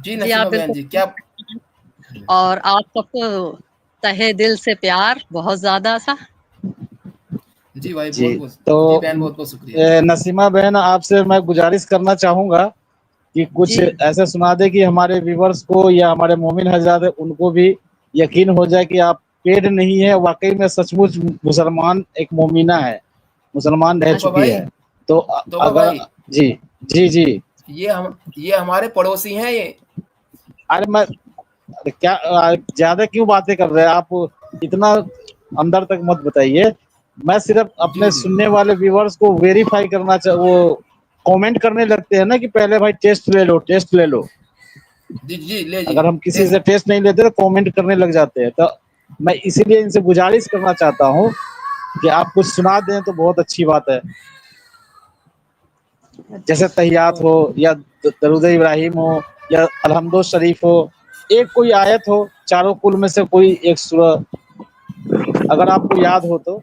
जी जी आप नसीमा बहन जी, क्या बिल्कुल, और आप सबको तहे दिल से प्यार बहुत ज़्यादा सा। जी भाई जी बहुत-बहुत तो जी बहन बहुत-बहुत शुक्रिया। नसीमा बहन, आपसे मैं गुजारिश करना चाहूँगा कि कुछ जी। ऐसा सुना दे कि हमारे व्यूवर्स को या हमारे मोमिन हज़रात हैं, उनको भी यकीन हो जाए कि आप पेड नहीं है, वाक़ई में सचमुच मुसलमान एक मोमिना है, मुसलमान रह तोबा चुकी भाई है। तो तोबा अगर भाई, जी, जी, जी। ये हमारे पड़ोसी हैं ये। अरे मैं क्या ज़्यादा क्यों बातें कर रहे हैं आप? इतना अंदर तक मत बताइए। मैं सिर्फ़ जी, अपने जी। सुनने वाले व्यूअर्स को वेरीफ़ाई करना वो कमेंट करने लगते हैं ना कि पहले भाई टेस्ट ले लो, टेस्ट ले लो। जी, जी, लीजिए अगर हम किसी टेस्ट। से टेस्ट नहीं लेते तो कमेंट करने लग जाते हैं। तो मैं इसीलिए इनसे गुजारिश करना चाहता हूँ कि आप कुछ सुना दें तो बहुत अच्छी बात है। जैसे तहियात हो या दरूद इब्राहिम हो या अलहम्दो शरीफ हो, एक कोई आयत हो, चारों कुल में से कोई एक सूरा अगर आपको याद हो तो।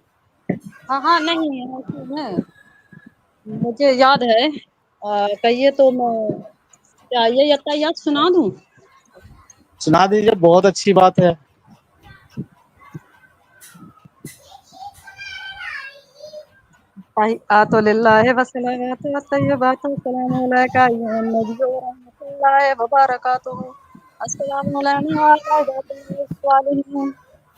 हाँ, नहीं ऐसे है, मुझे याद है। कहिए तो मैं क्या ये याद सुना दूँ? सुना दीजिए, बहुत अच्छी बात है। तहियातु लिल्लाहि वस्सलावातु वत्तय्यिबातु अस्सलामु अलैका अय्युहन नबिय्यु व रहमतुल्लाहि व बरकातुहू। अस्सलामु अलैना व अला इबादिल्लाहि स्सालिहीन।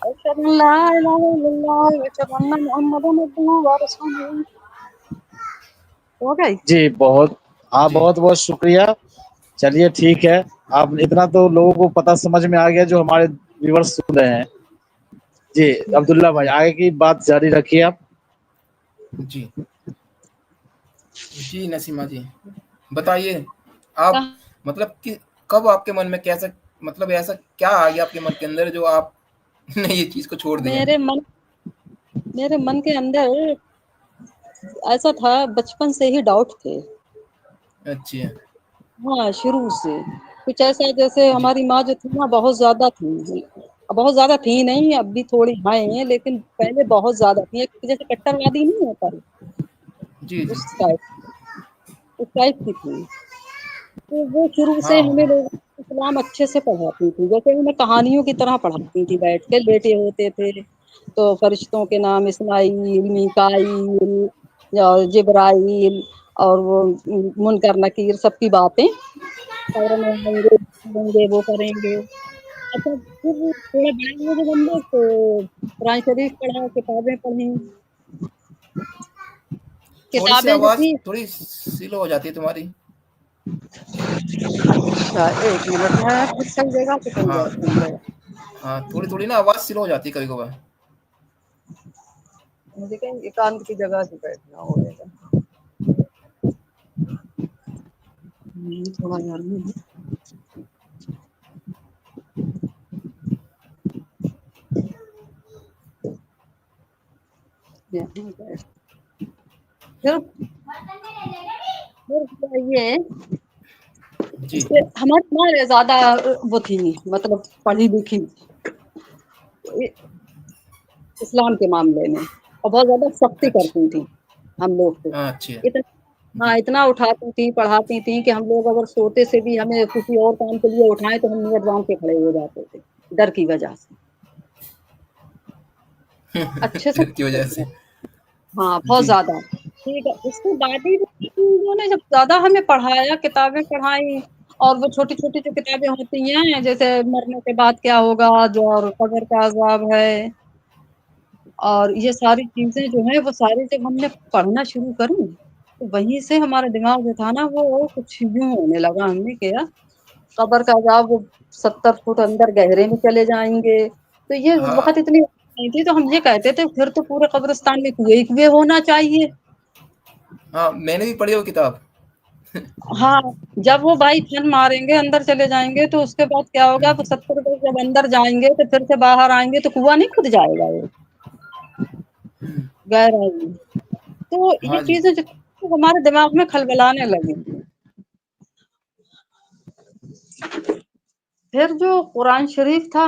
अशहदु अन ला इलाहा इल्लल्लाह व अशहदु अन्ना मुहम्मदन अब्दुहु व रसूलुहू। हो गई? जी, बहुत हाँ, जी। बहुत-बहुत शुक्रिया। चलिए ठीक है, आप इतना तो लोगों को पता समझ में आ गया जो हमारे व्यूअर्स सुन रहे हैं। जी, अब्दुल्ला भाई आगे की बात जारी रखिए आप। जी। जी नसीमा जी, बताइए आप कहाँ मतलब कि कब आपके मन में कैसा मतलब ऐसा क्या आ गया आपके मन के अंदर जो आपने ये चीज़ को छोड़ दिया? मेरे मन के अंदर ऐसा था, बचपन से ही डाउट थे। अच्छा। हाँ, शुरू से। कुछ ऐसा जैसे जी। हमारी माँ जो थी ना बहुत ज़्यादा थी। बहुत ज़्यादा थी नहीं, अब भी थोड़ी हैं, लेकिन पहले बहुत ज़्यादा थी। एक जैसे कट्टरवादी नहीं होता है, जी, जी। उस टाइप उस टाइप की थी। तो वो शुरू से हाँ, हमें लोगों को इस्लाम अच्छे से पढ़ाती थी। जैसे हमें कहानियों की तरह पढ़ाती थी, बैठ के लेटे होते थे, तो फरिश्तों के नाम इस्माईल, मीकाईल और जिब्राईल और वो मुनकर नकीर सबकी बातें फ़ौरन आएँगे, करेंगे, वो करेंगे। अच्छा फिर थोड़ा बड़े हुए जब हम लोग तो कुरान शरीफ पढ़ा, किताबें पढ़ी। थोड़ी-सी किताबें जो आवाज़ थी थोड़ी स्लो हो जाती है तुम्हारी। अच्छा 1 मिनट मैं फिर सही जगह पे कहीं हाँ, बैठती हूँ। हाँ, थोड़ी-थोड़ी ना आवाज़ स्लो हो जाती है कभी-कभार। मुझे कहीं एकांत की जगह पे बैठना होगा। थोड़ा गर्मी है। यहाँ बैठ फिर ये जी। इससे हमारी माँ ज़्यादा वो थी, मतलब पढ़ी लिखी इ इस्लाम के मामले में, और बहुत ज़्यादा सख्ती अच्छा। करती थी हम लोग पे। अच्छा। इतना हाँ, जी। इतना उठाती थी, पढ़ाती थी कि हम लोग अगर सोते से भी हमें किसी और काम के लिए उठाएँ तो हम नियत बाँध के खड़े हो जाते थे, डर की वजह से। अच्छे से डर की वजह से। हाँ, बहुत जी। ज़्यादा। ठीक है, उसके बाद ही उन्होंने जब ज़्यादा हमें पढ़ाया, किताबें पढ़ाई और वो छोटी-छोटी जो किताबें होती हैं, जैसे मरने के बाद क्या होगा, जो और कब्र का अज़ाब है और ये सारी चीज़ें जो हैं, वो सारी जब हमने पढ़ना शुरू करी, तो वहीं से हमारा दिमाग जो था ना, वो कुछ यूँ होने लगा। हमने किया, कब्र का अज़ाब वो 70 फुट अंदर गहरे में चले जाएँगे। तो ये उस हाँ, वक़्त इतनी नहीं थी, तो हम ये कहते थे, फिर तो पूरे कब्रिस्तान में कुएँ ही कुएँ होना चाहिए। हाँ, मैंने भी पढ़ी वो किताब। हाँ, जब वो भाई फन मारेंगे, अंदर चले जाएँगे, तो उसके बाद क्या होगा, वो 70 गज जब अंदर जाएँगे, तो फिर से बाहर आएँगे, तो कुआँ नहीं खुद जाएगा वो, गहराई में। तो ये हाँ जी। चीज़ें जो हमारे दिमाग में खलबलाने लगी। फिर जो कुरान शरीफ था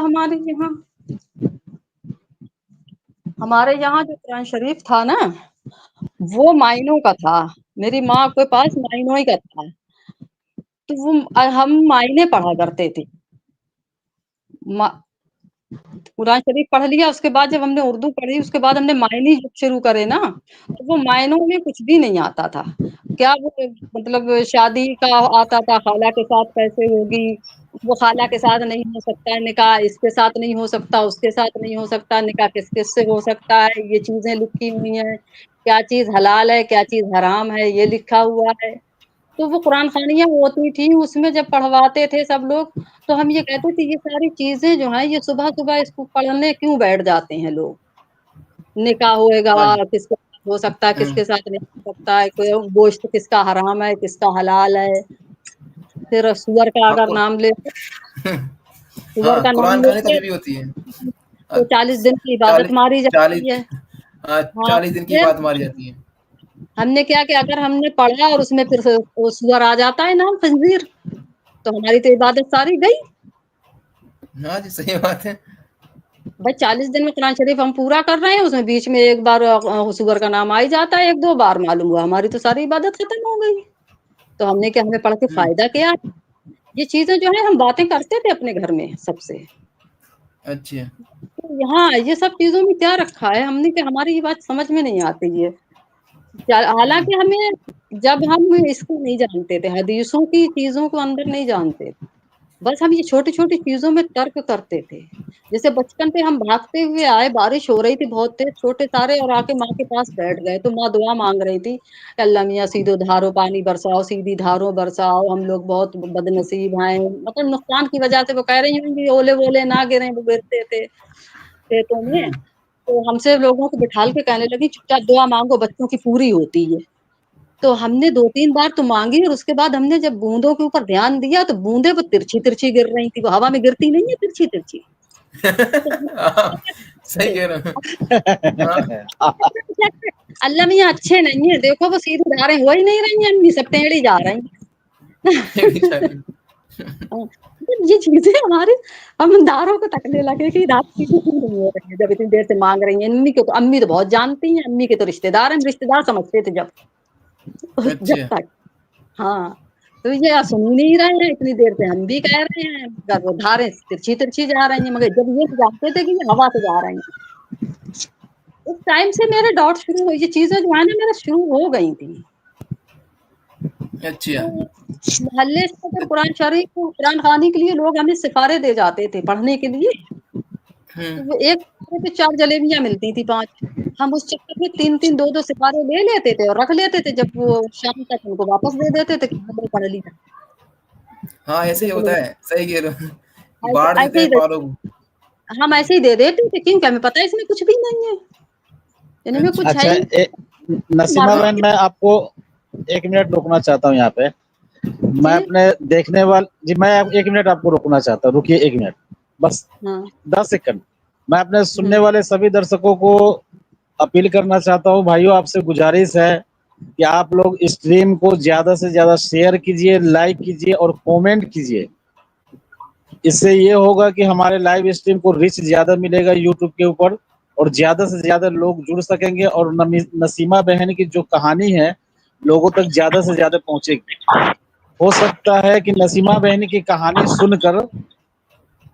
हमारे यहाँ जो कुरान शरीफ था ना, वो मायनों का था। मेरी माँ के पास मायनों ही का था। तो वो हम मायने पढ़ा करते थे। कुरान शरीफ पढ़ लिया, उसके बाद जब हमने उर्दू पढ़ी, उसके बाद हमने मायने जब शुरू करे ना, तो वो मायनों में कुछ भी नहीं आता था। क्या वो मतलब शादी का आता था, खाला के साथ कैसे होगी, वो खाला के साथ नहीं हो सकता निकाह, इसके साथ नहीं हो सकता, उसके साथ नहीं हो सकता निकाह, किस किस से हो सकता है, ये चीजें लिखी हुई हैं, क्या चीज हलाल है, क्या चीज हराम है, ये लिखा हुआ है। तो वो कुरान खानियाँ होती थी, उसमें जब पढ़वाते थे सब लोग, तो हम ये कहते थे ये सारी चीज़ें जो हैं, ये सुबह-सुबह इसको पढ़ने क्यों बैठ जाते हैं लोग? निकाह होएगा, हाँ जी। किसके साथ हो सकता है, हुँ। किसके साथ नहीं हो सकता है, कोई गोश्त किसका हराम है, किसका हलाल है। फिर सूअर का हाँ, अगर नाम ले तो सूअर हाँ, का नाम कुरान खानी तो लेंगे अभी भी होती है। तो 40 दिन की इबादत 40 मारी 40 जाती है। हाँ, 40 दिन की फिर बात मारी जाती है। हमने क्या किया, अगर हमने पढ़ा और उसमें फिर से वो सूअर आ जाता है नाम खंज़ीर, तो हमारी तो इबादत सारी गई। हाँ जी, सही बात है। भाई 40 दिन में कुरान शरीफ हम पूरा कर रहे हैं, उसमें बीच में एक बार सूअर का नाम आ ही जाता है, 1-2 बार, मालूम हुआ हमारी तो सारी इबादत खत्म हो गई। तो हमने क्या, हमें पढ़ के हुँ, फ़ायदा क्या है? ये चीज़ें जो है हम बातें करते थे अपने घर में सबसे। अच्छा। तो यहाँ ये सब चीज़ों में क्या रखा है, हमने क्या, हमारी ये बात समझ में नहीं आती है। हुँ, हालाँकि हमें जब हम इसको नहीं जानते थे, हदीसों की चीज़ों को अंदर नहीं जानते थे। बस हम ये छोटी-छोटी चीज़ों में तर्क करते थे। जैसे बचपन पे हम भागते हुए आए, बारिश हो रही थी बहुत तेज़, छोटे सारे, और आके माँ के पास बैठ गए, तो माँ दुआ माँग रही थी, अल्लाह मियाँ सीधो धारो पानी बरसाओ, सीधी धारो बरसाओ, हम लोग बहुत बदनसीब हैं। मतलब नुकसान की वजह से वो कह रही होंगी, ओले-वोले ना गिरें, वो गिरते थे खेतों में। हुँ। तो हमसे लोगों को बिठाल के कहने लगी, चुपचाप दुआ माँगो, बच्चों की पूरी होती है। तो हमने 2-3 बार तो माँगी, और उसके बाद हमने जब बूँदों के ऊपर ध्यान दिया, तो बूँदें वो तिरछी-तिरछी गिर रही थी, वो हवा में गिरती नहीं है तिरछी-तिरछी। तो हाँ, सही कह रहे हो। हाँ, अल्लाह मियाँ अच्छे नहीं है, देखो वो सीधी धारें हो ही नहीं रही हैं अम्मी, सब टेढ़ी जा रही हैं। टेढ़ी जा रही मतलब ये चीज़ें हमारे, हम दारों को तकने लगे कि दाल सीधी क्यों नहीं हो रही है, जब इतनी देर से माँग रही हैं। अम्मी तो बहुत जानती हैं, अम्मी के तो रिश्तेदार हैं, रिश्तेदार समझते थे जब हैं। जब अच्छा, तक। हाँ, तो ये सुन ही नहीं रहे हैं, इतनी देर से हम भी कह रहे हैं, मगर वो धारें तिरछी-तिरछी जा रही हैं, मगर जब ये जानते थे कि ये हवा से जा रही हैं। उस टाइम से मेरे डाउट शुरू हुए, ये चीज़ें जो है ना मेरे शुरू हो गई थी। अच्छा। तो मोहल्ले से अगर कुरान शरीफ को, कुरान ख़ानी के लिए लोग हमें सिफ़ारे दे जाते थे पढ़ने के लिए, हुँ, तो वो एक सिफ़ारे पे 4 जलेबियाँ मिलती थी 5, हम उस चक्कर में 3-3 2-2 सिफ़ारे ले लेते थे और रख लेते थे, जब वो शाम तक उनको वापस दे देते थे कि हमने पढ़ लिया। हाँ, ऐसे ही होता तो है, सही कह रहे हो। ऐसे बाँट देते ऐसे हैं ही दे पालों को। हम ऐसे ही दे देते थे, क्योंकि हमें पता है इसमें कुछ भी नहीं है, इनमें अच्छा, कुछ है अच्छा, ही नसीमा मरने बहन, मैं आपको 1 मिनट रोकना चाहता हूँ यहाँ पे। मैं जी, अपने देखने वाल जी, मैं 1 मिनट आपको रोकना चाहता हूँ, रुकिए 1 मिनट, बस हाँ, 10 सेकंड। मैं अपने सुनने हुँ, वाले सभी दर्शकों को अपील करना चाहता हूँ, भाइयों आपसे गुजारिश है कि आप लोग स्ट्रीम को ज़्यादा से ज़्यादा शेयर कीजिए, लाइक कीजिए और कमेंट कीजिए। इससे ये होगा कि हमारे लाइव स्ट्रीम को रीच ज़्यादा मिलेगा यूट्यूब के ऊपर, और ज़्यादा से ज़्यादा लोग जुड़ सकेंगे, और नसीमा बहन की जो कहानी है, लोगों तक ज़्यादा से ज़्यादा पहुँचेगी। हो सकता है कि नसीमा बहन की कहानी सुनकर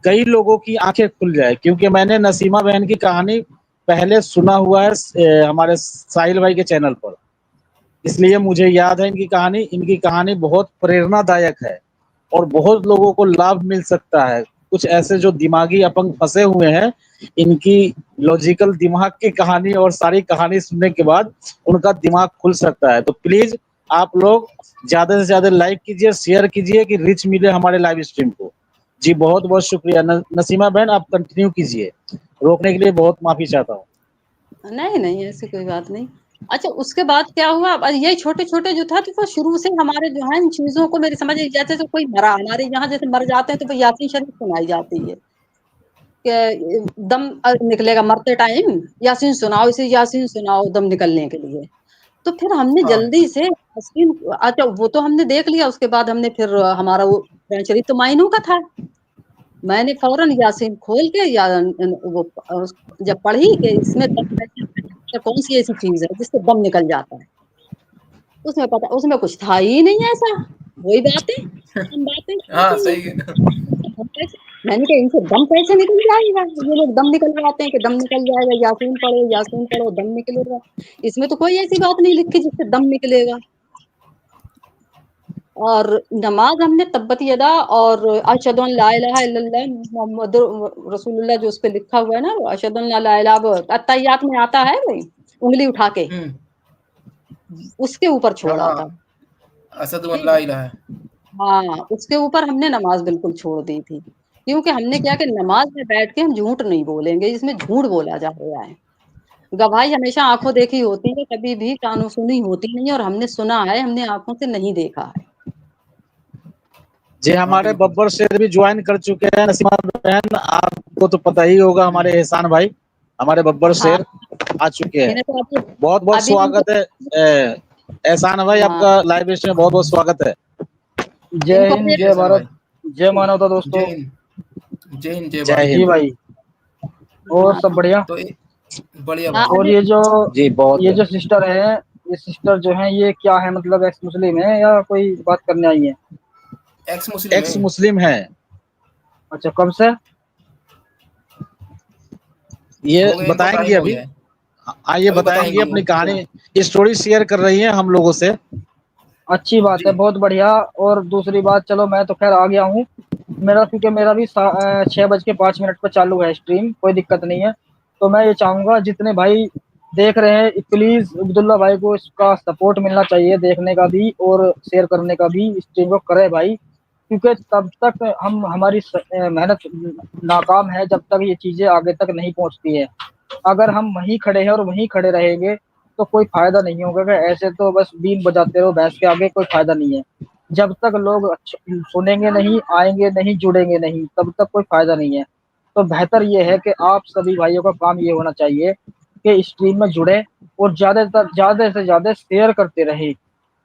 कई लोगों की आंखें खुल जाए, क्योंकि मैंने नसीमा बहन की कहानी पहले सुना हुआ है हमारे साहिल भाई के चैनल पर, इसलिए मुझे याद है इनकी कहानी बहुत प्रेरणादायक है और बहुत लोगों को लाभ मिल सकता है। कुछ ऐसे जो दिमागी अपंग फंसे हुए हैं, इनकी लॉजिकल दिमाग की कहानी और सारी कहानी सुनने के बाद उनका दिमाग खुल सकता है। तो प्लीज आप लोग ज्यादा से ज्यादा लाइक कीजिए, शेयर कीजिए कि रीच मिले हमारे लाइव स्ट्रीम को। जी बहुत बहुत शुक्रिया। नसीमा बहन आप कंटिन्यू कीजिए, रोकने के लिए बहुत माफी चाहता हूँ। नहीं, नहीं ऐसी कोई बात नहीं। अच्छा, उसके बाद क्या हुआ, अब यही छोटे-छोटे जो था, तो वो शुरू से हमारे जो है इन चीज़ों को मेरी समझ, जैसे तो कोई मरा, हमारे यहाँ जैसे मर जाते हैं तो वो यासीन शरीफ सुनाई जाती है कि दम निकलेगा मरते टाइम, यासीन सुनाओ, इसे यासीन सुनाओ दम निकलने के लिए। तो फिर हमने हाँ, जल्दी से यासीन, अच्छा वो तो हमने देख लिया, उसके बाद हमने फिर हमारा वो कुरान शरीफ तो मायनों का था। मैंने फ़ौरन यासीन खोल के या वो जब पढ़ी कि इसमें दम कैसे निकलता है, कौन-सी ऐसी चीज़ है जिससे दम निकल जाता है। उसमें कुछ था ही नहीं ऐसा। वही बातें हम बातें हाँ करते सही हैं। है। मैंने कहा इनसे दम कैसे निकल जाएगा, ये लोग दम निकलवाते हैं कि दम निकल जाएगा, यासीन पढ़ो दम निकलेगा। इसमें तो कोई ऐसी बात नहीं लिखी जिससे दम निकलेगा। और नमाज हमने तब्बत यदा और अशहदु अन ला इलाहा इल्लल्लाह मुहम्मदुर रसूलुल्लाह जो उस पे लिखा हुआ है ना, अशहदु अन ला इलाहा अत्तहियात में आता है भाई, उंगली उठा के उसके ऊपर छोड़ा हाँ था। असद ठीक ला है, इलाहा है। हाँ उसके ऊपर हमने नमाज बिल्कुल छोड़ दी थी, क्योंकि हमने क्या कि नमाज में बैठ के हम झूठ नहीं बोलेंगे, इसमें झूठ बोला जा रहा है। गवाही हमेशा आंखों देखी होती है, कभी भी कानों सुनी होती नहीं है, और हमने सुना है, हमने आंखों से नहीं देखा है। जी हाँ हमारे बिल्कुल। बब्बर शेर भी ज्वाइन कर चुके हैं। नसीमा बहन आपको तो पता ही होगा, हमारे एहसान भाई हमारे बब्बर हाँ शेर आ चुके हैं। इन्हें तो अभी बहुत बहुत अभी स्वागत है एहसान भाई, हाँ आपका लाइव स्ट्रीम में बहुत बहुत स्वागत है। जय इनको हिंद, जी जय एहसान भारत, भाई। जय मानवता दोस्तों। जय हिंद, जय हिंद, जय जय भारत। जी हिंद। भाई, और सब बढ़िया। तो बढ़िया हाँ भाई। और अभी जी बहुत ये जो सिस्टर है, ये सिस्टर जो है, ये क्या है, मतलब एक्स मुस्लिम है या कोई बात करने आई है? एक्स मुस्लिम एक्स है। मुस्लिम है। अच्छा, कब से? ये हो गए, इनको बताएंगे टाइम हो अभी। गया है। आइए अभी बताएंगे बताएंगे अपनी वो। कहानी, स्टोरी शेयर कर रही है हम लोगों से। अच्छी बात है, जी बहुत बढ़िया। और दूसरी बात, चलो मैं तो खैर आ गया हूँ। मेरा क्योंकि मेरा भी 6:05 पर चालू है स्ट्रीम, कोई दिक्कत नहीं है। तो मैं ये चाहूंगा जितने भाई देख रहे हैं, प्लीज अब्दुल्ला भाई को इसका सपोर्ट मिलना चाहिए, देखने का भी और शेयर करने का भी। स्ट्रीम को करे भाई, क्योंकि तब तक हम हमारी मेहनत नाकाम है जब तक ये चीजें आगे तक नहीं पहुंचती है। अगर हम वहीं खड़े हैं और वहीं खड़े रहेंगे तो कोई फायदा नहीं होगा। कि ऐसे तो बस बीन बजाते रहो भैंस के आगे, कोई फायदा नहीं है। जब तक लोग सुनेंगे नहीं, आएंगे नहीं, जुड़ेंगे नहीं, तब तक कोई फायदा नहीं है। तो बेहतर ये है कि आप सभी भाइयों का काम ये होना चाहिए कि स्ट्रीम में जुड़े और ज्यादा से ज्यादा शेयर करते रहे।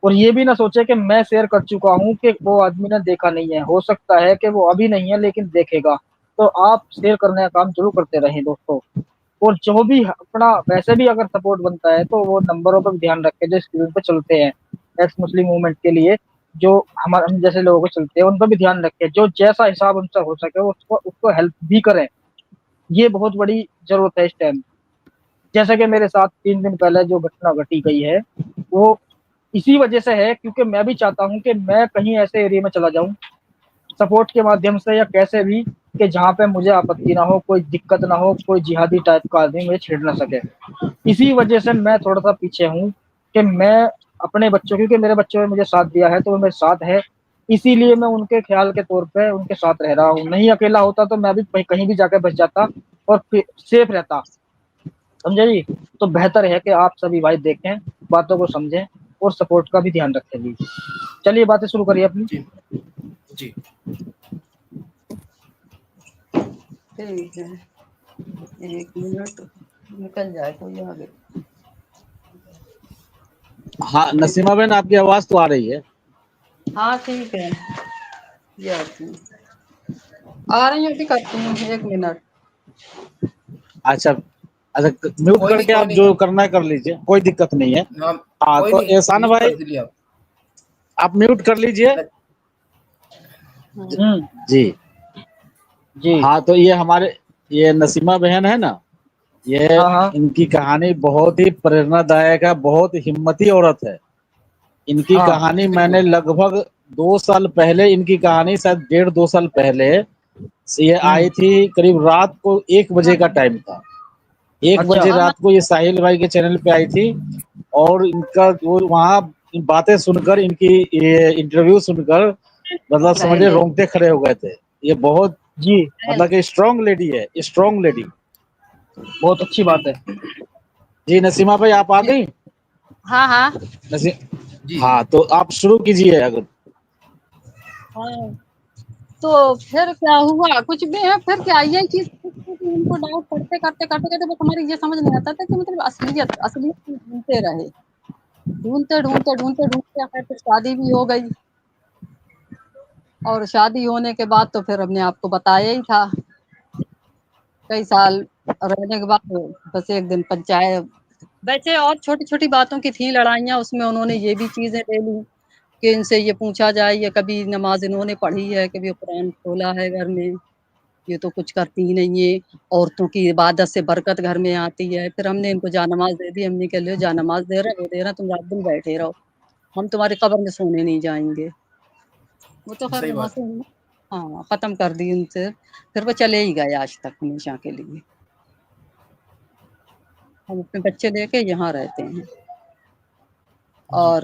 और ये भी ना सोचे कि मैं शेयर कर चुका हूँ कि वो आदमी ने देखा नहीं है। हो सकता है कि वो अभी नहीं है लेकिन देखेगा। तो आप शेयर करने का काम जरूर करते रहें दोस्तों। और जो भी अपना वैसे भी अगर सपोर्ट बनता है तो वो नंबरों पर भी ध्यान रखें जो स्क्रीन पे चलते हैं एक्स मुस्लिम मूवमेंट के लिए। जो हमारे हम जैसे लोगों को चलते हैं उन पर भी ध्यान रखें, जो जैसा हिसाब उनसे हो सके उसको उसको हेल्प भी करें। ये बहुत बड़ी जरूरत है इस टाइम। जैसे कि मेरे साथ 3 दिन पहले जो घटना घटी गई है, वो इसी वजह से है क्योंकि मैं भी चाहता हूँ कि मैं कहीं ऐसे एरिया में चला जाऊं सपोर्ट के माध्यम से या कैसे भी, कि जहाँ पे मुझे आपत्ति ना हो, कोई दिक्कत ना हो, कोई जिहादी टाइप का आदमी मुझे छेड़ ना सके। इसी वजह से मैं थोड़ा सा पीछे हूँ कि मैं अपने बच्चों, क्योंकि मेरे बच्चों ने मुझे साथ दिया है तो वो मेरे साथ है, इसीलिए मैं उनके ख्याल के तौर पे उनके साथ रह रहा हूँ। नहीं अकेला होता तो मैं भी कहीं भी जाकर बच जाता और सेफ रहता। समझे जी? तो बेहतर है कि आप सभी भाई देखें, बातों को समझें और सपोर्ट का भी ध्यान रखें जी। चलिए बातें शुरू करिए अपनी। जी जी। ठीक है, 1 मिनट निकल जाए कोई आगे। हाँ नसीमा बहन आपकी आवाज तो आ रही है। हाँ ठीक है, ये आती हूँ। आ रही हूँ, अभी करती हूँ, 1 मिनट। अच्छा अच्छा, म्यूट कोई नहीं, करके कोई आप नहीं। जो करना है कर लीजिए, कोई दिक्कत नहीं है। हाँ हाँ कोई तो नहीं, एहसान म्यूट भाई कर दीजिए आप। आप म्यूट कर लीजिए। हम्म। जी जी। हाँ, तो ये नसीमा बहन है ना, ये हाँ हाँ। इनकी कहानी बहुत ही प्रेरणादायक है, बहुत हिम्मती औरत है। इनकी हाँ। कहानी बिल्कुल। मैंने लगभग 2 साल पहले, इनकी कहानी शायद 1.5-2 साल पहले ये आई थी। करीब रात को 1 बजे का टाइम था। 1 बजे अच्छा। रात को ये साहिल भाई के चैनल पे आई थी। और इनका जो वहाँ बातें सुनकर, इनकी ये इंटरव्यू सुनकर, मतलब समझे पहले रोंगटे खड़े हो गए थे। ये बहुत जी, मतलब कि स्ट्रांग लेडी है, स्ट्रांग लेडी। बहुत अच्छी बात है। बिल्कुल। जी नसीमा भाई आप आ जी गई? हाँ हाँ नसी जी। हाँ तो आप शुरू कीजिए अगर। हाँ। तो फिर क्या हुआ, कुछ भी है, फिर क्या यही चीज उनको डाउट करते करते करते करते बस हमारी ये समझ नहीं आता था कि मतलब असलियत असलियत ढूंढते रहे, ढूंढते आखिर फिर शादी भी हो गई। और शादी होने के बाद तो फिर हमने आपको बताया ही था, कई साल रहने के बाद बस एक दिन पंचायत, वैसे और छोटी छोटी बातों की थी लड़ाइयाँ, उसमें उन्होंने ये भी चीजें ले ली। کہ ان سے یہ پوچھا جائے یہ کبھی نماز انہوں نے پڑھی ہے، کبھی قرآن کھولا ہے گھر میں، یہ تو کچھ کرتی ہی نہیں ہے. عورتوں کی عبادت سے برکت گھر میں آتی ہے. پھر ہم نے ان کو جانماز دے دی. ہم نے کہہ لیا جانماز دے رہا وہ دے رہا، تم رات دن بیٹھے رہو، ہم تمہاری قبر میں سونے نہیں جائیں گے. وہ تو خیر صحیح وہاں بات. سے ہاں ختم کر دی ان سے. پھر وہ چلے ہی گئے آج تک ہمیشہ کے لیے. ہم اپنے بچے لے کے یہاں رہتے ہیں. جی اور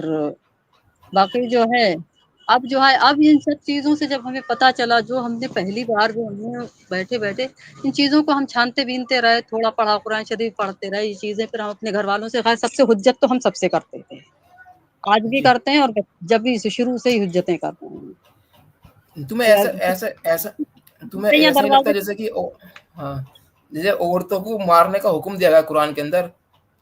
باقی جو ہے اب ان سب چیزوں سے جب ہمیں پتہ چلا، جو ہم نے پہلی بار جو ہم نے بیٹھے بیٹھے ان چیزوں کو ہم چھانتے بینتے رہے، تھوڑا پڑھا قرآن شریف پڑھتے رہے، یہ چیزیں پھر ہم اپنے گھر والوں سے خیر سب سے حجت تو ہم سب سے کرتے تھے، آج بھی جی. کرتے ہیں، اور جب بھی شروع سے ہی حجتیں کرتے ہیں. تمہیں کہ ایسا نہیں لگتا دروازے جیسے کہ ہاں جیسے عورتوں کو مارنے کا حکم دیا گیا قرآن کے اندر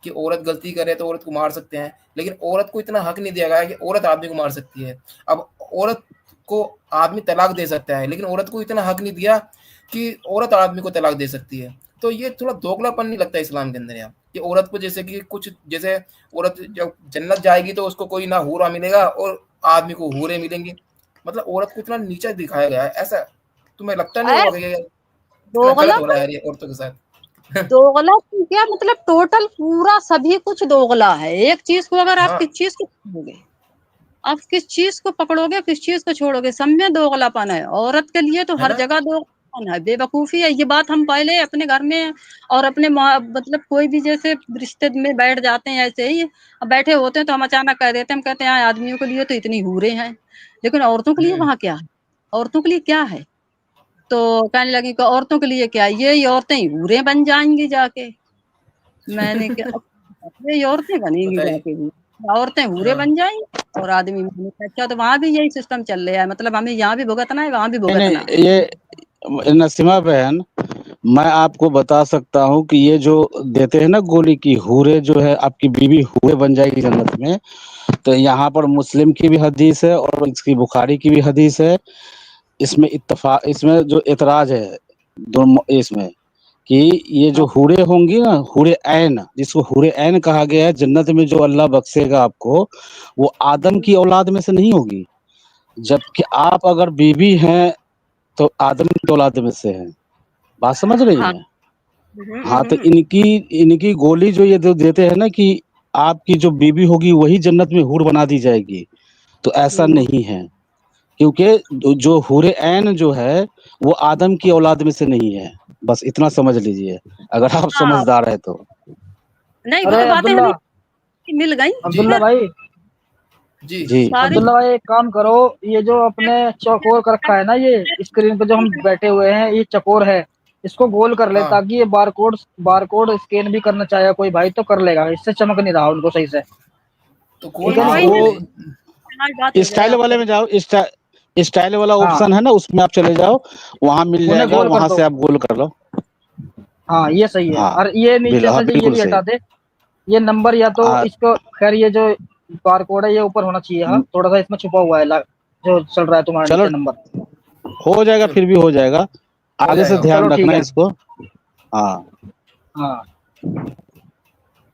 کہ عورت غلطی کرے تو عورت کو مار سکتے ہیں، لیکن عورت کو اتنا حق نہیں دیا گیا کہ عورت آدمی کو مار سکتی ہے. اب عورت کو آدمی طلاق دے سکتا ہے، لیکن عورت کو اتنا حق نہیں دیا کہ عورت آدمی کو طلاق دے سکتی ہے. تو یہ تھوڑا دوگلا پن نہیں لگتا اسلام کے اندر یہاں کہ عورت کو جیسے کہ کچھ جیسے عورت جب جنت جائے گی تو اس کو کوئی نہ حورا ملے گا اور آدمی کو حورے ملیں گی، مطلب عورت کو اتنا نیچا دکھایا گیا ہے. ایسا تمہیں لگتا نہیں ہوگا کہ اتنا دوغلا غلط ہو رہا ہے یہ عورتوں کے ساتھ؟ دوغلا کیا مطلب ٹوٹل پورا سبھی کچھ دوغلا ہے. ایک چیز کو اگر آپ ہاں کس چیز کو پکڑو گے، آپ کس چیز کو پکڑو گے، کس چیز کو چھوڑو گے، سب میں دوغلا پن ہے. عورت کے لیے تو ہے ہر نا. جگہ دوغلا پن ہے، بے وقوفی ہے. یہ بات ہم پہلے اپنے گھر میں اور اپنے مطلب کوئی بھی جیسے رشتے میں بیٹھ جاتے ہیں ایسے ہی بیٹھے ہوتے ہیں تو ہم اچانک کہہ دیتے ہیں، ہم کہتے ہیں آدمیوں کے لیے تو اتنی حورے ہیں، لیکن عورتوں کے لیے وہاں کیا ہے، عورتوں کے لیے کیا ہے؟ تو کہنے لگی کہ عورتوں کے لیے کیا، یہ عورتیں حوریں بن جائیں گی جا کے. میں نے کہا یہ عورتیں بنیں گی جا بتائیے. کے، عورتیں حوریں ہاں بن جائیں گی اور آدمی. اچھا تو وہاں بھی یہی سسٹم چل رہا ہے، مطلب ہمیں یہاں بھی بھگتنا ہے وہاں بھی نہیں بھگتنا ہے. نہیں، یہ نسیمہ بہن، میں آپ کو بتا سکتا ہوں کہ یہ جو دیتے ہیں نا گولی کی حورے جو ہے آپ کی بیوی حورے بن جائے گی جنت میں، تو یہاں پر مسلم کی بھی حدیث ہے اور اس کی بخاری کی بھی حدیث ہے. اس میں اتفاق، اس میں جو اعتراض ہے دونوں اس میں کہ یہ جو ہاں حورے ہوں گی نا، حورے عین، جس کو حورے عین کہا گیا ہے، جنت میں جو اللہ بخشے گا آپ کو، وہ آدم کی اولاد میں سے نہیں ہوگی. جبکہ آپ اگر بیوی ہیں تو آدم کی اولاد میں سے ہیں. بات سمجھ رہی ہاں ہیں؟ ہاں تو ان کی گولی جو یہ دیتے ہیں نا کہ آپ کی جو بیوی ہوگی وہی جنت میں حور بنا دی جائے گی، تو ایسا نہیں ہے. کیونکہ جو حور عین جو ہے وہ آدم کی اولاد میں سے نہیں ہے. بس اتنا سمجھ لیجئے اگر آپ ہاں سمجھدار ہے تو. نہیں وہ ارے تو باتیں عبداللہ، ہمیں مل گئی جی عبداللہ پھر بھائی، جی جی ساری عبداللہ بھائی ایک کام کرو، یہ جو اپنے چوکور کر رکھا ہے نا، یہ اسکرین پہ جو ہم بیٹھے ہوئے ہیں یہ چکور ہے، اس کو گول کر لے ہاں تاکہ یہ بار کوڈ اسکین بھی کرنا چاہے کوئی بھائی تو کر لے گا. اس سے چمک نہیں رہا ان کو صحیح سے. تو ٹھیک کھول ہے دو نا نہیں؟ کوئی کھول وہ دو. ہماری بات ہو جائے اسٹائل آپ والے سے. میں جاؤ، اسٹائل والا ہاں آپشن ہے نا، اس میں آپ چلے جاؤ، وہاں مل انہیں جائے گا، گول کر وہاں دو. سے آپ گول کر لو. ہاں یہ صحیح ہے. ہاں اور یہ نیچے ہاں سے جو یہ بالکل بھی صحیح. ہٹا دے یہ نمبر، یا تو اس کو خیر یہ جو بار کوڈ ہے یہ اوپر ہونا چاہیے. ہاں تھوڑا سا اس میں چھپا ہوا ہے جو چل رہا ہے تمہارا چلو نیچے نمبر. ہو جائے گا، چلو پھر بھی ہو جائے گا. ہو آگے جائے سے گا. چلو دھیان ٹھیک رکھنا ہے. اس کو. ہاں ہاں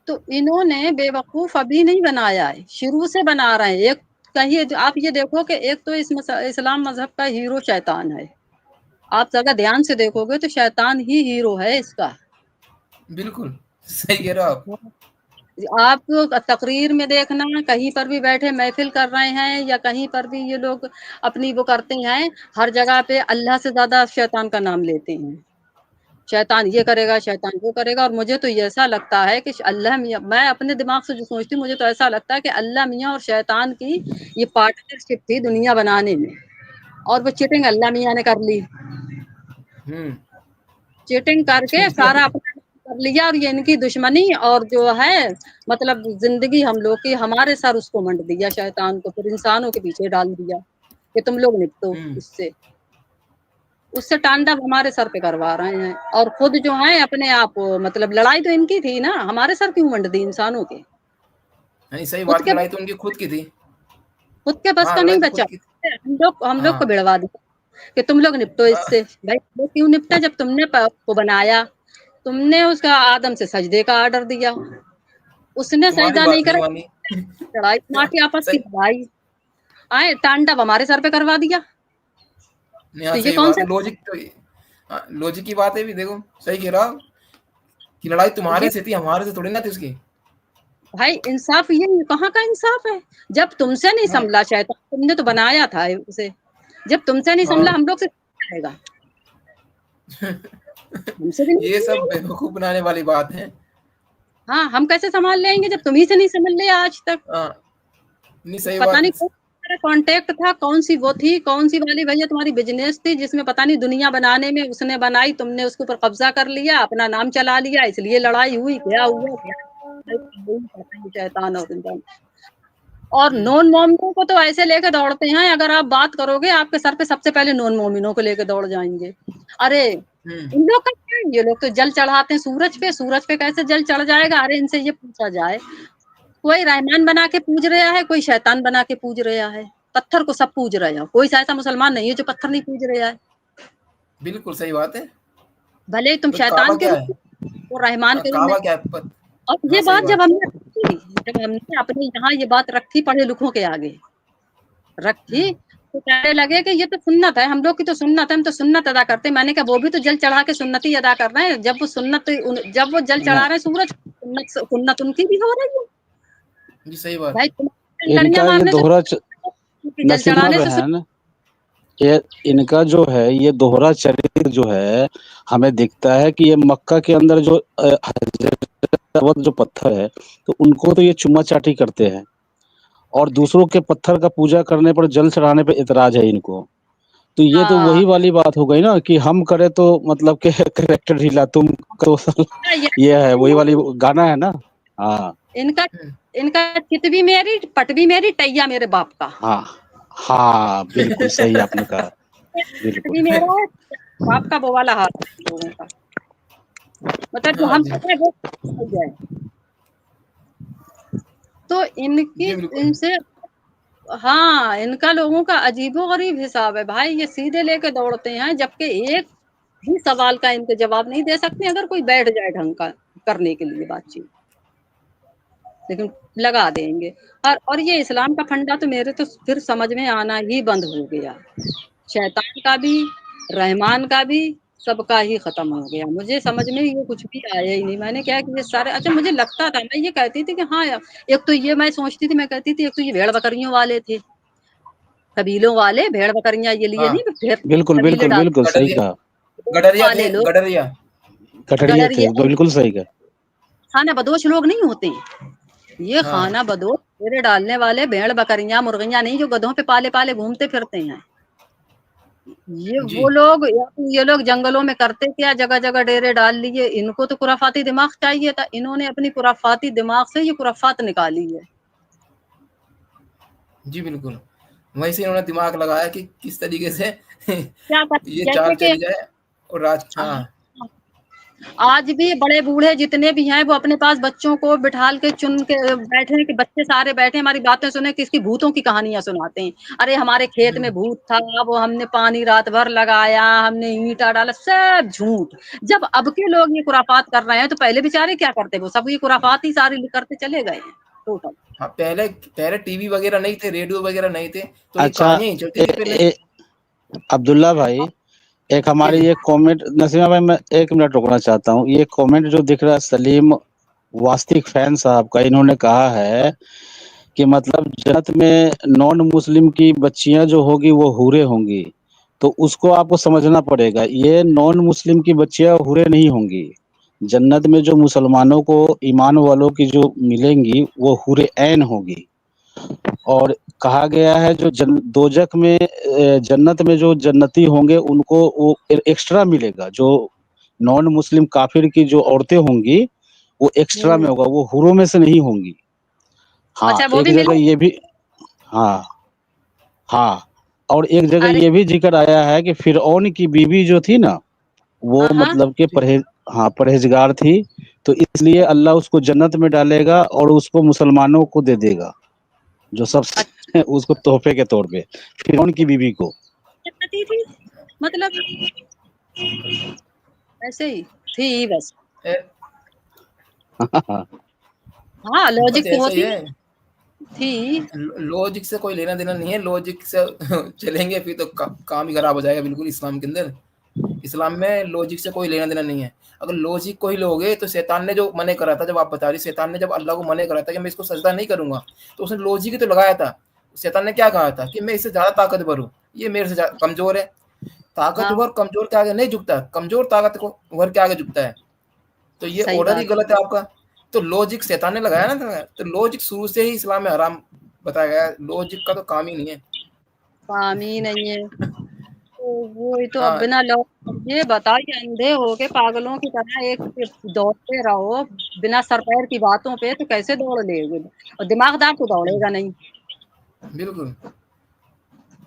تو انہوں نے بے وقوف ابھی نہیں بنایا ہے، شروع سے بنا رہے ہیں. ایک کہیں آپ یہ دیکھو کہ ایک تو اس اسلام مذہب کا ہیرو شیطان ہے. آپ اگر دھیان سے دیکھو گے تو شیطان ہی ہیرو ہے اس کا. بالکل صحیح کہہ رہے ہو آپ. آپ تقریر میں دیکھنا، کہیں پر بھی بیٹھے محفل کر رہے ہیں یا کہیں پر بھی یہ لوگ اپنی وہ کرتے ہیں، ہر جگہ پہ اللہ سے زیادہ شیطان کا نام لیتے ہیں. شیطان یہ کرے گا، شیطان وہ کرے گا. اور مجھے تو ایسا لگتا ہے کہ اللہ میاں، میں اپنے دماغ سے جو سوچتی ہوں، مجھے تو ایسا لگتا ہے کہ اللہ میاں اور شیطان کی یہ پارٹنرشپ تھی دنیا بنانے میں، اور وہ چیٹنگ اللہ میاں نے کر لی. چیٹنگ کر کے چھوٹ دیا. سارا اپنا کر لیا. اور یہ ان کی دشمنی اور جو ہے مطلب زندگی ہم لوگ کی، ہمارے سر اس کو منڈ دیا شیطان کو، پھر انسانوں کے پیچھے ڈال دیا کہ تم لوگ نپٹو اس سے ٹانڈا ہمارے سر پہ کروا رہے ہیں. اور خود جو ہیں اپنے آپ، مطلب لڑائی تو ان کی تھی نا، ہمارے سر کیوں منڈ دی انسانوں کے. نہیں صحیح خود بات، کے لڑائی تو ان کی خود کی تھی. خود کے بس ہاں کا لڑائی نہیں تو بچا، خود کی تھی. ہم لوگ ہاں کو بڑھوا دیا کہ تم لوگ نپٹو اس سے. بھائی وہ کیوں نپٹا؟ جب تم نے کو بنایا، تم نے اس کا آدم سے سجدے کا آرڈر دیا، اس نے تمہاری سجدہ نہیں بات کرا، مانی. لڑائی تمہاری آپس کی صحیح. لڑائی. आए तांडव हमारे सर पे करवा दिया। नहीं, हाँ तो ये सही कौन बात सा है, लॉजिक तो लॉजिक की बात है भी, देखो सही कह रहा हो कि लड़ाई तुम्हारे ये से थी, हमारे से थोड़ी ना थी उसकी। भाई इंसाफ, ये कहाँ का इंसाफ है? जब तुमसे नहीं हाँ संभला शायद, तुमने तो बनाया था उसे, जब तुमसे नहीं संभला हाँ हम लोग से आएगा, हमसे भी नहीं ये सब संभलेगा। बेवकूफ बनाने वाली बात है। हाँ, हम कैसे संभाल लेंगे जब तुम्ही से नहीं संभल लिया आज तक? हाँ नहीं सही पता बात है। नहीं कौन कांटेक्ट था, कौन सी वो थी, कौन सी वाली भैया तुम्हारी बिजनेस थी जिसमें पता नहीं दुनिया बनाने में उसने बनाई, तुमने उसके ऊपर कब्जा कर लिया, अपना नाम चला लिया, इसलिए लड़ाई हुई, क्या हुआ क्या शैतान और इंसान। और नॉन मोमिनों को तो ऐसे लेके दौड़ते हैं, अगर आप बात करोगे आपके सर पे सबसे पहले नॉन मोमिनों को लेके दौड़ जाएंगे। अरे हम्म इन लोग का क्या है? ये लोग तो जल चढ़ाते हैं सूरज पे कैसे जल चढ़ जाएगा? अरे इनसे ये पूछा जाए, कोई रहमान बना के पूज रहा है, कोई शैतान बना के पूज रहा है, पत्थर को सब पूज रहे हो, कोई ऐसा मुसलमान नहीं है जो पत्थर नहीं पूज रहा है। बिल्कुल सही बात है। भले ही तुम तो काबा शैतान के क्या रूप है? में और रहमान के रूप में। काबा क्या है? और हाँ ये सही बात बात। जब हमने अपने यहाँ ये बात रखी पढ़े लिखों के आगे रखी, तो कहने लगे कि ये तो सुन्नत है, हम लोग की तो सुन्नत है, हम तो सुन्नत अदा करते हैं। मैंने कहा वो भी तो जल चढ़ा के सुन्नत ही अदा कर रहे हैं, जब वो जल चढ़ा ना, रहे हैं सूरज, सुन्नत उनकी भी हो रही है। जी सही बात भाई है। तुम लड़ियां इनका ये मारने से, दोहरा जल नसीमा चढ़ाने से बहन, ये इनका जो है ये दोहरा चरित्र जो है, हमें दिखता है कि ये मक्का के अंदर जो हजरत जो पत्थर है, तो उनको तो ये चुम्मा चाटी करते हैं, और दूसरों के पत्थर का पूजा करने पर, जल चढ़ाने पर इतराज है इनको। तो ये तो हाँ वही वाली बात हो गई ना कि हम करे तो मतलब के करेक्टर ढीला, तुम करो ये ये है वही वाली गाना है ना। हाँ इनका हम्म, इनका चित भी मेरी पट भी मेरी टैया मेरे बाप का। हाँ हाँ, बिल्कुल सही आपने कहा, पट बिल्कुल। भी मेरा है, बाप का वो वाला हाथ है इन लोगों का। मतलब जो हाँ हम जी कर रहे हैं वो सही है। तो इनकी जी बिल्कुल। इनसे, हाँ इनका लोगों का अजीबोगरीब हिसाब है भाई, ये सीधे लेके दौड़ते हैं, जबकि एक भी सवाल का इनके जवाब नहीं दे सकते अगर कोई बैठ जाए ढंग का करने के लिए बातचीत, लेकिन लगा देंगे। और ये इस्लाम का फंडा तो मेरे तो फिर समझ में आना ही बंद हो गया, शैतान का भी, रहमान का भी, सबका ही खत्म हो गया। मुझे समझ में ये कुछ भी आया ही नहीं। मैंने क्या कि ये सारे, अच्छा मुझे लगता था, मैं ये कहती थी कि हाँ यार, एक तो ये मैं सोचती थी, मैं कहती थी एक तो ये भेड़ बकरियों वाले थे, कबीलों वाले भेड़ बकरियां ये लिए हाँ नहीं, भेड़ बिल्कुल कबीले बिल्कुल डाल बिल्कुल सही गडरिया, कहा। गडरिया थे, वाले लोग, गडरिया। कटरिए थे, गडरिया, बिल्कुल सही कहा। खाना बदोश लोग नहीं होते, ये हाँ खाना बदोश डेरे डालने वाले भेड़ बकरियां मुर्गियां नहीं, जो गधों पे पाले पाले घूमते फिरते हैं। ये जी वो लोग, ये लोग जंगलों में करते क्या, जगह जगह डेरे डाल लिए। इनको तो खुराफाती दिमाग चाहिए था, इन्होंने अपनी खुराफाती दिमाग से ये खुराफात निकाली है। जी बिल्कुल। वहीं से इन्होंने दिमाग लगाया कि किस तरीके से क्या कर, ये चाल जैसे कि चली जाए और राज। हाँ आज भी बड़े बूढ़े जितने भी हैं वो अपने पास बच्चों को बिठाल के चुन के बैठे हैं कि बच्चे सारे बैठे हमारी बातें सुने, किसकी भूतों की कहानियां सुनाते हैं। अरे हमारे खेत में भूत था, वो हमने पानी रात भर लगाया, हमने ईंटा डाला, सब झूठ। जब अब के लोग ये खुराफात कर रहे हैं तो पहले बेचारे क्या करते, वो सब ये खुराफात ही सारी करते चले गए हैं टोटल। हाँ, पहले पहले टीवी वगैरह नहीं थे, रेडियो वगैरह नहीं थे, तो ये अच्छा, कहानियां ही चलती ए, थी पहले। ए, अब्दुल्ला भाई, एक जी हमारी जी ये कमेंट, नसीमा भाई मैं 1 मिनट रुकना चाहता हूँ। ये कमेंट जो दिख रहा है सलीम वास्तिक फैन साहब का, इन्होंने कहा है कि मतलब जन्नत में नॉन मुस्लिम की बच्चियां जो होगी वो हूरे होंगी। तो उसको आपको समझना पड़ेगा, ये नॉन मुस्लिम की बच्चियां हूरे नहीं होंगी। जन्नत में जो मुसलमानों को, ईमान वालों की जो मिलेंगी वो हूरे ऐन होगी। और कहा गया है जो दोजख में, जन्नत में जो जन्नती होंगे उनको वो एक्स्ट्रा मिलेगा, जो नॉन मुस्लिम काफिर की जो औरतें होंगी वो एक्स्ट्रा में होगा, वो हुरों में से नहीं होंगी। हाँ, अच्छा वो एक भी जगह मिले। ये भी, हाँ हाँ, और एक जगह अरे ये भी जिक्र आया है कि फिरौन की बीवी जो थी ना, वो हाँ हाँ, मतलब के जी परहेजगार थी, तो इसलिए अल्लाह उसको जन्नत में डालेगा और उसको मुसलमानों को दे देगा, जो सबसे उसको तोहफे के तौर पे, फिरौन की बीवी को। अच्छा थी मतलब ऐसे ही थी बस। ए, हाँ बस लॉजिक तो ऐसा ही होती है। है। थी। लॉजिक से कोई लेना देना नहीं है, लॉजिक से चलेंगे फिर तो काम ही खराब हो जाएगा बिल्कुल इस्लाम के अंदर। इस्लाम में लॉजिक से कोई लेना देना नहीं है। अगर लॉजिक को ही लोगे तो शैतान ने जो मने करा था, जब आप बता रही, शैतान ने जब अल्लाह को मने करा था कि मैं इसको सजदा नहीं करूंगा, तो उसने लॉजिक ही तो लगाया था। शैतान ने क्या कहा था कि मैं इससे ज्यादा ताकतवर हूँ, ये मेरे से कमजोर है। ताकतवर कमजोर के आगे नहीं झुकता, कमजोर ताकतवर के आगे झुकता है। तो ये सही ऑर्डर ही बात गलत है आपका। तो लॉजिक शैतान ने लगाया ना, तो लॉजिक शुरू से ही इस्लाम में हराम बताया गया है। लॉजिक का तो काम ही नहीं है। काम ही नहीं है। तो वही तो, अब हाँ बिना ये बताइए, अंधे हो के पागलों की तरह एक दौड़ते रहो बिना सर पैर की बातों पे, तो कैसे दौड़ लेगे? और दिमागदार तो दौड़ेगा नहीं, बिल्कुल।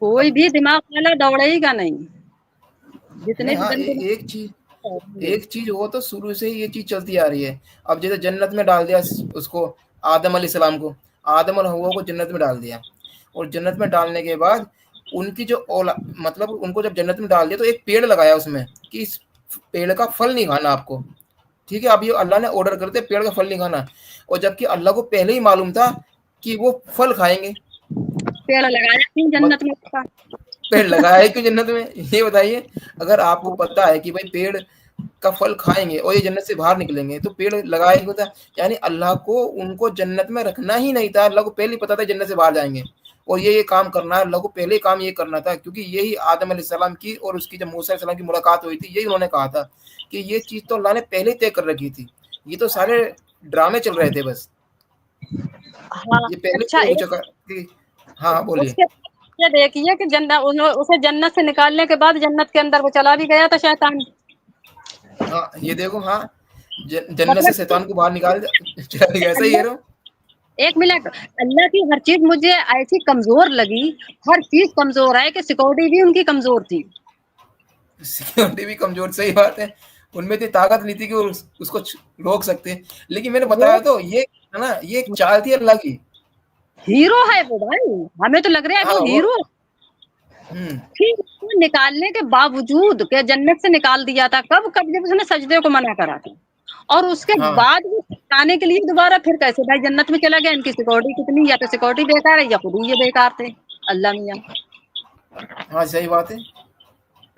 कोई अब भी दिमाग वाला दौड़ेगा नहीं। जितने नहीं, भी हाँ गंदे एक चीज हो तो शुरू से ही ये चीज चलती आ रही है। अब जैसे जन्नत में डाल दिया उसको, आदम अलैहिस्सलाम को, आदम और हव्वा को जन्नत में डाल दिया, और जन्नत में डालने के बाद उनकी जो मतलब उनको जब जन्नत में डाल दिया तो एक पेड़ लगाया उसमें कि इस पेड़ का फल नहीं खाना आपको, ठीक है। अब ये अल्लाह ने ऑर्डर करते पेड़ का फल नहीं खाना, और जबकि अल्लाह को पहले ही मालूम था कि वो फल खाएंगे। पेड़ लगाया क्यों जन्नत में उसका? पेड़ लगाया है क्यों जन्नत में, ये बताइए। अगर आपको पता है कि भाई पेड़ का फल खाएंगे और ये जन्नत से बाहर निकलेंगे, तो पेड़ लगाया क्यों था? यानी अल्लाह को उनको जन्नत में रखना ही नहीं था। अल्लाह को पहले ही पता था जन्नत से बाहर जाएंगे, और ये काम करना है। अल्लाह को पहले काम ये करना था, क्योंकि यही आदम अलैहिस्सलाम की और उसकी जब मूसा अलैहिस्सलाम की मुलाकात हुई थी, यही उन्होंने कहा था कि ये चीज तो अल्लाह ने पहले ही तय कर रखी थी। ये तो सारे ड्रामे चल रहे थे बस, हाँ, ये पहले अच्छा, तय हो चुका कि हाँ बोलिए। उसके ये देखिए कि उसे जन्नत से निकालने के बाद जन्नत के अंदर वो चला भी गया था शैतान। हाँ ये देखो, हाँ जन्नत से मतलब शैतान को बाहर निकाल चला गया, सही है। एक मिनट, अल्लाह की हर चीज मुझे ऐसी कमजोर लगी, हर चीज कमजोर है कि सिक्योरिटी भी उनकी कमजोर थी। सिक्योरिटी भी कमजोर, सही बात है। उनमें इतनी ताकत नहीं थी कि उसको रोक सकते। लेकिन मैंने बताया तो ये है ना, ये एक चाल थी अल्लाह की। हीरो है वो भाई, हमें तो लग रहा है हाँ वो हीरो। फिर उसको निकालने के बावजूद के जन्नत से निकाल दिया था, कब जब उसने सजदे को मना करा था, और उसके हाँ बाद वो आने के लिए दोबारा फिर कैसे भाई जन्नत में चला गया? इनकी सिक्योरिटी कितनी, या तो सिक्योरिटी बेकार है या खुद ही ये बेकार थे अल्लाह मियां, हाँ सही बात है।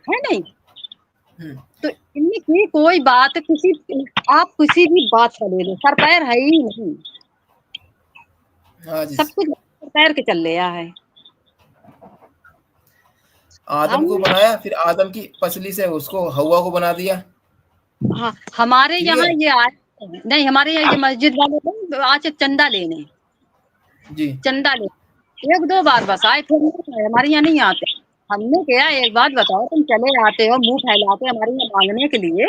है नहीं? तो इनमें की कोई बात आप किसी भी बात का ले लो, सर पैर है ही नहीं, हाँ जी। सब कुछ सर पैर के चल रहा है। आदम को बनाया, फिर आदम की पसली से उसको हवा को बना दिया। हाँ, हमारे ठीक यहाँ है ये आए नहीं, हमारे यहाँ ये मस्जिद वाले लोग आज चंदा लेने, जी। चंदा ले 1-2 बार बस आए, फिर हमारे यहाँ नहीं आते। हमने क्या, एक बात बताओ, तुम चले आते हो मुंह फैलाते हमारे यहाँ मांगने के लिए,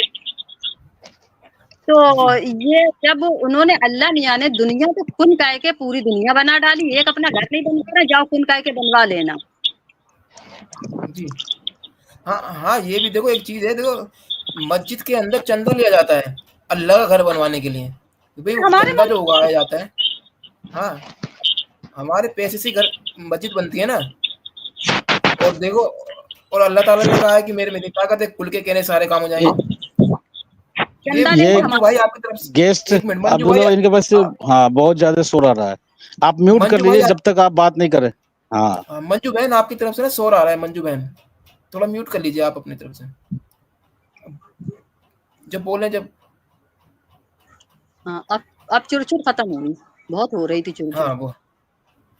तो ये जब उन्होंने अल्लाह मियां ने दुनिया को कुन कह के पूरी दुनिया बना डाली, एक अपना घर नहीं बन रहा, जाओ कुन कह के बनवा लेना। जी हाँ हाँ, ये भी देखो एक चीज है, देखो मस्जिद के अंदर चंदा लिया जाता है अल्लाह का घर बनवाने के लिए, भाई हमारे चंदा जो उगाया जाता है। हाँ, हमारे पैसे से घर मस्जिद बनती है ना। और देखो, और अल्लाह ताला ने कहा है कि मेरे में ताकत है, खुल के कहने सारे काम हो जाएंगे। ये चंदा मंजू भाई आपकी तरफ से गेस्ट एक मिनट, मंजू अब्दुल्ला भाई। इनके पास से हाँ बहुत ज्यादा शोर आ रहा है, आप म्यूट कर मंजू भाई लीजिए जब तक आप बात नहीं करें। हाँ मंजू बहन आपकी तरफ से ना शोर आ रहा है। मंजू बहन थोड़ा म्यूट कर लीजिए आप अपनी तरफ से, जब बोले जब। हाँ, अब चुरचुर खत्म हुई, बहुत हो रही थी चुरचुर।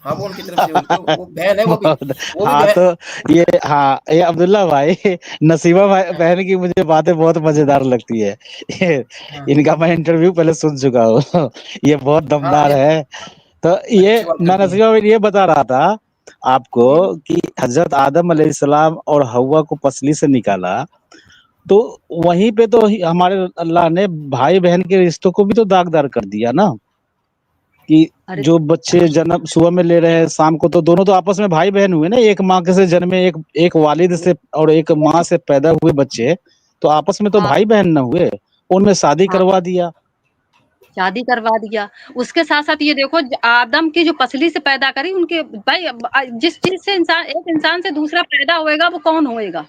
हाँ वो उनकी तरफ से वो बहन है, वो भी हाँ बहन। तो ये अब्दुल्ला भाई, नसीमा भाई बहन की मुझे बातें बहुत मजेदार लगती है। इनका मैं इंटरव्यू पहले सुन चुका हूँ, ये बहुत दमदार है। तो ये अच्छी बात मैं करती है। नसीमा भाई ये बता रहा था आपको कि हजरत आदम अलैहिस्सलाम और हव्वा को पसली से निकाला, तो वहीं पे तो हमारे अल्लाह ने भाई बहन के रिश्तों को भी तो दागदार कर दिया ना, कि जो बच्चे जन्म सुबह में ले रहे हैं शाम को, तो दोनों तो आपस में भाई बहन हुए ना, एक माँ के से जन्मे, एक वालिद से और एक माँ से पैदा हुए बच्चे, तो आपस में तो भाई बहन न हुए, उनमें शादी करवा दिया। शादी करवा दिया। उसके साथ साथ ये देखो, आदम की जो पसली से पैदा करी, उनके भाई जिस चीज से एक इंसान से दूसरा पैदा होएगा, वो कौन होएगा?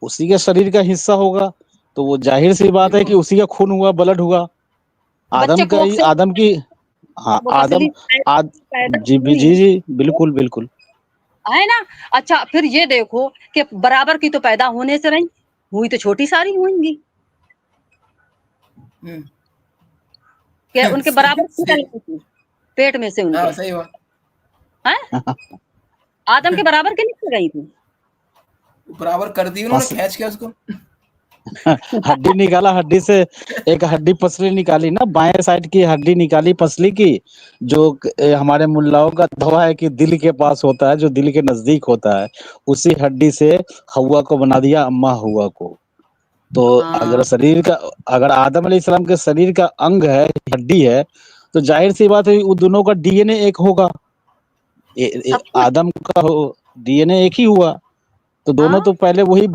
उसी के शरीर का हिस्सा होगा, तो वो जाहिर सी बात है कि उसी का खून हुआ, ब्लड हुआ। आदम हाँ वो आदम पसली आद पैदा जी भी हुई जी जी बिल्कुल बिल्कुल है ना। अच्छा फिर ये देखो कि बराबर की तो पैदा होने से रही, हुई तो छोटी सारी होंगी हम्म, कि उनके बराबर की सही, निकल गई थी पेट में से उनके, हाँ सही बात, हैं आदम के बराबर की निकल गई थी। बराबर कर दी उन्होंने पस खींच के उसको। हड्डी निकाला, हड्डी से एक हड्डी पसली निकाली ना, बाएं साइड की हड्डी निकाली पसली की, जो हमारे मुल्लाओं का दवा है कि दिल के पास होता है, जो दिल के नजदीक होता है, उसी हड्डी से हवा को बना दिया अम्मा हवा को। तो हाँ अगर आदम अलैहिस्सलाम के शरीर का अंग है, हड्डी है, तो जाहिर सी बात है वो दोनों का डीएनए एक होगा। सब कुछ। आदम का डीएनए एक ही हुआ, तो दोनों हाँ तो पहले वही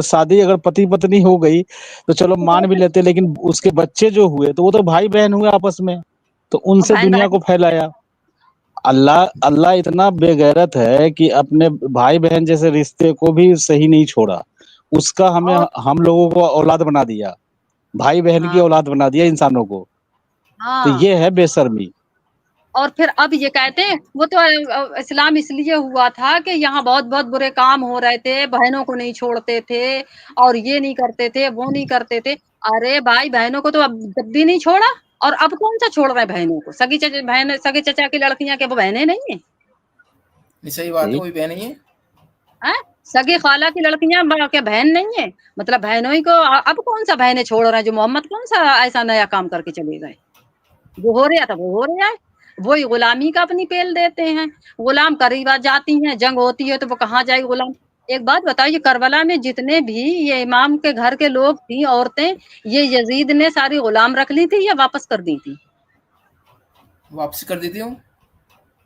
शादी अगर पति पत्नी हो गई तो चलो मान भी लेते, लेकिन उसके बच्चे जो हुए तो वो तो भाई बहन हुए आपस में, तो उनसे बहन दुनिया भाई को फैलाया। अल्लाह अल्लाह इतना बेगैरत है कि अपने भाई बहन जैसे रिश्ते को भी सही नहीं छोड़ा, उसका हमें और हम लोगों को औलाद बना दिया, भाई बहन की हाँ औलाद बना दिया इंसानों को। तो हाँ ये है बेशर्मी। और फिर अब ये कहते हैं वो तो इस्लाम इसलिए हुआ था कि यहाँ बहुत बहुत बुरे काम हो रहे थे, बहनों को नहीं छोड़ते थे और ये नहीं करते थे, वो नहीं करते थे। अरे भाई बहनों को तो अब जब भी नहीं छोड़ा, और अब कौन सा छोड़ रहे हैं बहनों को? सगी चचा बहन, सगे चचा की लड़कियां के वो बहनें नहीं है, नहीं सही बात है, सही। कोई बहन नहीं है। हैं? सगी खाला की लड़कियां क्या बहन नहीं है? मतलब बहनों ही को अब कौन सा बहनें छोड़ रहे हैं? जो मोहम्मद कौन सा ऐसा नया काम करके चले गए? जो हो रहा था वो हो रहा है, वही गुलामी का अपनी पेल देते हैं। गुलाम करीब आ जाती हैं, जंग होती है तो वो कहाँ जाए गुलाम। एक बात बताओ, ये करबला में जितने भी ये इमाम के घर के लोग थी, औरतें, ये यजीद ने सारी गुलाम रख ली थी या वापस कर दी थी? वापसी कर देती हूँ।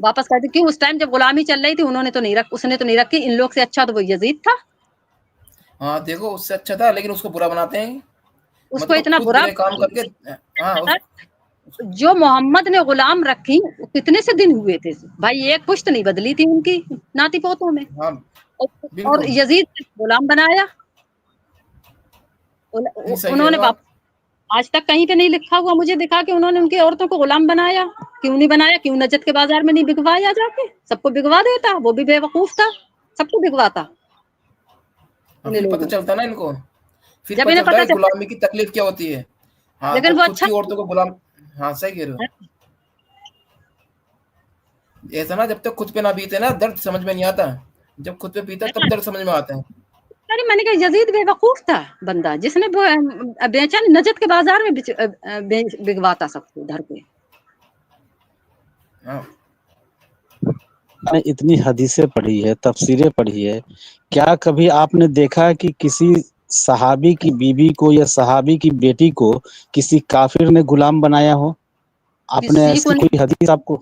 वापस कर दी। क्यों? उस टाइम जब गुलामी चल रही थी उन्होंने तो नहीं रख, उसने तो नहीं रखी। इन लोग से अच्छा तो वो यजीद था, हाँ देखो उससे अच्छा था, लेकिन उसको बुरा बनाते हैं, उसको मतलब इतना खुद बुरा। बुरे काम करके। हाँ जो मोहम्मद ने गुलाम रखी कितने से दिन हुए थे भाई, एक पुश्त नहीं बदली थी उनकी नाती पोतों में। हाँ और बिल्कुल, यजीद ने गुलाम बनाया। नहीं सही कह उन्होंने रहे हो आप। आज तक कहीं पे नहीं लिखा हुआ मुझे दिखा कि उन्होंने उनकी औरतों को गुलाम बनाया। क्यों नहीं बनाया? क्यों नजत के बाजार में नहीं बिकवाया जाके? सबको बिकवा देता, वो भी बेवकूफ था, सबको बिकवाता इन्हें फिर पता लोगों। चलता ना इनको, फिर जब पता इन्हें चलता पता है चला, गुलामी की तकलीफ क्या होती है। हाँ लेकिन जब वो खुद अच्छा की औरतों को गुलाम, हाँ सही कह रहे हो। ऐसा ना जब तक खुद पे ना बीते ना दर्द समझ में नहीं आता, जब खुद पे बीता तब दर्द समझ में आता है। अरे मैंने कहा यजीद बेवकूफ था बंदा, जिसने वो बेचा नजत के बाजार में बिकवाता सबको धर के। हाँ मैंने इतनी हदीसें पढ़ी है, तफसीरें पढ़ी है, क्या कभी आपने देखा है कि किसी सहाबी की बीवी को या सहाबी की बेटी को किसी काफिर ने गुलाम बनाया हो? आपने किसी को ऐसी नहीं, कोई हदीस आपको